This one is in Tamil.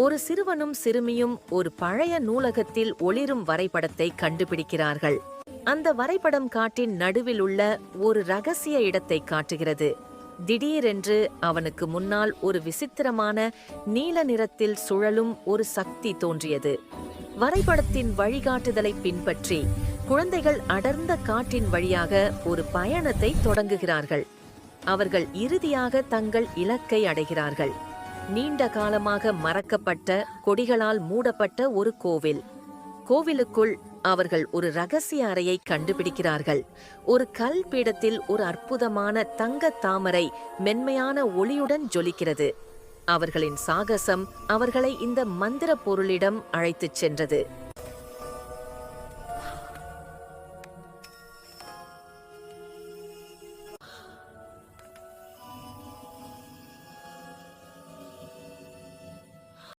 ஒரு சிறுவனும் சிறுமியும் ஒரு பழைய நூலகத்தில் ஒளிரும் வரைபடத்தை கண்டுபிடிக்கிறார்கள். அந்த வரைபடம் காட்டின் நடுவில் உள்ள ஒரு ரகசிய இடத்தை காட்டுகிறது. திடீரென்று அவனுக்கு முன்னால் ஒரு விசித்திரமான நீல நிறத்தில் சுழலும் ஒரு சக்தி தோன்றியது. வரைபடத்தின் வழிகாட்டுதலை பின்பற்றி குழந்தைகள் அடர்ந்த காட்டின் வழியாக ஒரு பயணத்தை தொடங்குகிறார்கள். அவர்கள் இறுதியாக தங்கள் இலக்கை அடைகிறார்கள். நீண்ட காலமாக மறக்கப்பட்ட கொடிகளால் மூடப்பட்ட ஒரு கோவில். கோவிலுக்குள் அவர்கள் ஒரு ரகசிய அறையை கண்டுபிடிக்கிறார்கள். ஒரு கல் பீடத்தில் ஒரு அற்புதமான தங்க தாமரை மென்மையான ஒளியுடன் ஜொலிக்கிறது. அவர்களின் சாகசம் அவர்களை இந்த மந்திர பொருளிடம் அழைத்துச் சென்றது.